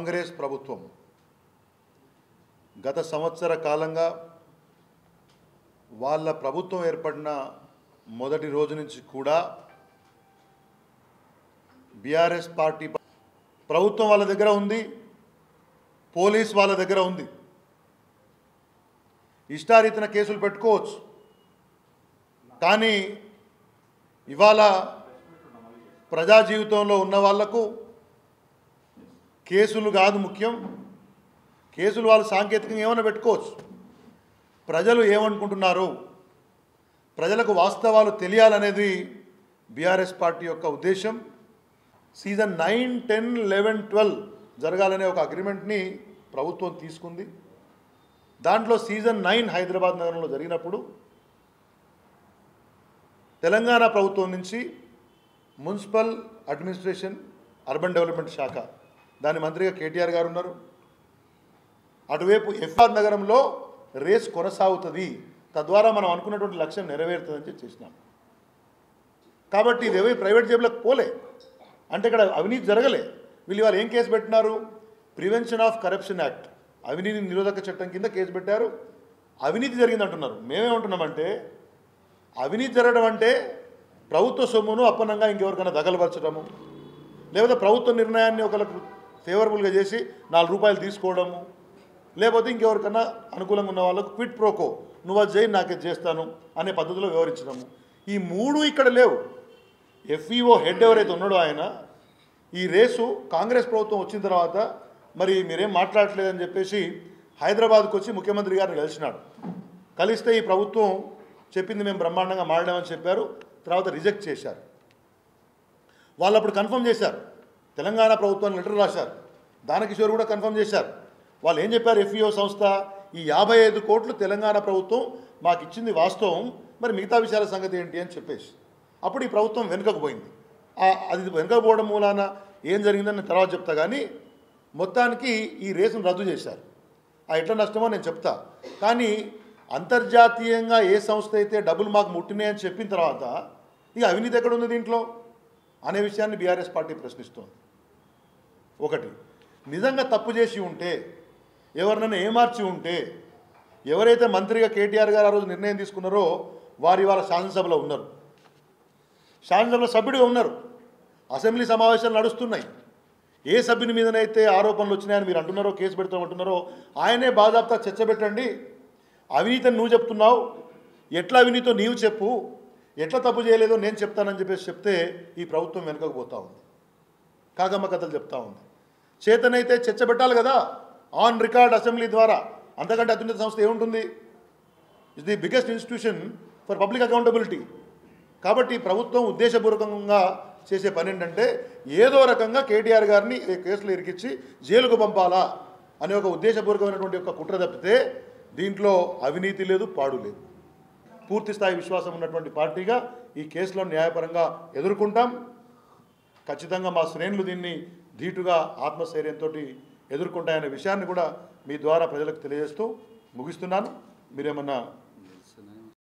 కాంగ్రెస్ ప్రభుత్వం గత సంవత్సర కాలంగా వాళ్ళ ప్రభుత్వం ఏర్పడిన మొదటి రోజు నుంచి కూడా బీఆర్ఎస్ పార్టీ ప్రభుత్వం వాళ్ళ దగ్గర ఉంది, పోలీస్ వాళ్ళ దగ్గర ఉంది. ఇష్టారీతిన కేసులు పెట్టుకోవచ్చు, కానీ ఇవాళ ప్రజా జీవితంలో ఉన్న వాళ్లకు కేసులు కాదు ముఖ్యం. కేసులు వాళ్ళు సాంకేతికంగా ఏమైనా పెట్టుకోవచ్చు. ప్రజలు ఏమనుకుంటున్నారు, ప్రజలకు వాస్తవాలు తెలియాలనేది బీఆర్ఎస్ పార్టీ యొక్క ఉద్దేశం. సీజన్ 9, 10, 11, 12 జరగాలనే ఒక అగ్రిమెంట్ని ప్రభుత్వం తీసుకుంది. దాంట్లో సీజన్ 9 హైదరాబాద్ నగరంలో జరిగినప్పుడు తెలంగాణ ప్రభుత్వం నుంచి మున్సిపల్ అడ్మినిస్ట్రేషన్ అర్బన్ డెవలప్మెంట్ శాఖ, దాని మంత్రిగా కేటీఆర్ గారు ఉన్నారు. అటువైపు ఎఫ్ఆర్ నగరంలో రేస్ కొనసాగుతుంది, తద్వారా మనం అనుకున్నటువంటి లక్ష్యం నెరవేరుతుందని చేసినాం. కాబట్టి ఇదేవి ప్రైవేట్ జేబులకు పోలే, అంటే ఇక్కడ అవినీతి జరగలే. వీళ్ళు ఇవాళ ఏం కేసు పెట్టినారు? ప్రివెన్షన్ ఆఫ్ కరప్షన్ యాక్ట్, అవినీతి నిరోధక చట్టం కింద కేసు పెట్టారు. అవినీతి జరిగిందంటున్నారు. మేమేమంటున్నామంటే, అవినీతి జరగడం అంటే ప్రభుత్వ సొమ్మును అప్పనంగా ఇంకెవరికైనా దగలపరచడము, లేకపోతే ప్రభుత్వ నిర్ణయాన్ని ఒకరికి ఫేవరబుల్గా చేసి 4 రూపాయలు తీసుకోవడము, లేకపోతే ఇంకెవరికన్నా అనుకూలంగా ఉన్న వాళ్ళకు క్విట్ ప్రోకో, నువ్వు అది చేయి నాకే చేస్తాను అనే పద్ధతిలో వివరించడము. ఈ 3 ఇక్కడ లేవు. ఎఫ్ఈఓ హెడ్ ఎవరైతే ఉన్నాడో ఆయన ఈ రేసు కాంగ్రెస్ ప్రభుత్వం వచ్చిన తర్వాత మరి మీరేం మాట్లాడట్లేదని చెప్పేసి హైదరాబాద్కు వచ్చి ముఖ్యమంత్రి గారిని కలిసినాడు. కలిస్తే ఈ ప్రభుత్వం చెప్పింది మేము బ్రహ్మాండంగా మాట్లాడామని చెప్పారు. తర్వాత రిజెక్ట్ చేశారు. వాళ్ళు అప్పుడు కన్ఫర్మ్ చేశారు, తెలంగాణ ప్రభుత్వాన్ని లెటర్ రాశారు. దానకిషోర్ కూడా కన్ఫర్మ్ చేశారు. వాళ్ళు ఏం చెప్పారు? ఎఫ్ఈఓ సంస్థ ఈ 55 కోట్లు తెలంగాణ ప్రభుత్వం మాకు ఇచ్చింది వాస్తవం, మరి మిగతా విషయాల సంగతి ఏంటి అని చెప్పేసి అప్పుడు ఈ ప్రభుత్వం వెనుకకు పోయింది. అది వెనుకపోవడం మూలాన ఏం జరిగిందని నేను తర్వాత చెప్తా. కానీ మొత్తానికి ఈ రేసును రద్దు చేశారు. ఎట్లా నష్టమో నేను చెప్తా. కానీ అంతర్జాతీయంగా ఏ సంస్థ అయితే డబ్బులు మాకు ముట్టినాయని చెప్పిన తర్వాత ఇక అవినీతి ఎక్కడ ఉంది దీంట్లో అనే విషయాన్ని బీఆర్ఎస్ పార్టీ ప్రశ్నిస్తోంది. ఒకటి, నిజంగా తప్పు చేసి ఉంటే, ఎవరినైనా ఏమార్చి ఉంటే, ఎవరైతే మంత్రిగా కేటీఆర్ గారు ఆ రోజు నిర్ణయం తీసుకున్నారో వారు ఇవాళ శాసనసభలో ఉన్నారు, శాసనసభలో సభ్యుడిగా ఉన్నారు, అసెంబ్లీ సమావేశాలు నడుస్తున్నాయి. ఏ సభ్యుని మీదనైతే ఆరోపణలు వచ్చినాయని మీరు అంటున్నారో, కేసు పెడతామంటున్నారో ఆయనే బాజాబ్తా చర్చబెట్టండి. అవినీతిని నువ్వు చెప్తున్నావు, ఎట్లా అవినీతో నీవు చెప్పు, ఎట్లా తప్పు చేయలేదో నేను చెప్తానని చెప్పేసి చెప్తే ఈ ప్రభుత్వం వెనుకకు పోతూ ఉంది, కాగమ్మ కథలు చెప్తా ఉంది. చేతనైతే చర్చ పెట్టాలి కదా, ఆన్ రికార్డ్ అసెంబ్లీ ద్వారా. అంతకంటే అత్యున్నత సంస్థ ఏముంటుంది? It's the biggest institution for public accountability. కాబట్టి ప్రభుత్వం ఉద్దేశపూర్వకంగా చేసే పని ఏంటంటే ఏదో రకంగా కేటీఆర్ గారిని కేసులు ఇరికించి జైలుకు పంపాలా అనే ఒక ఉద్దేశపూర్వకమైనటువంటి ఒక కుట్ర తప్పితే దీంట్లో అవినీతి లేదు, పాడు లేదు. పూర్తి స్థాయి విశ్వాసం ఉన్నటువంటి పార్టీగా ఈ కేసులో న్యాయపరంగా ఎదుర్కొంటాం. ఖచ్చితంగా మా శ్రేణులు దీన్ని ధీటుగా ఆత్మస్థైర్యంతో ఎదుర్కొంటాయనే విషయాన్ని కూడా మీ ద్వారా ప్రజలకు తెలియజేస్తూ ముగిస్తున్నాను. మీరేమన్నా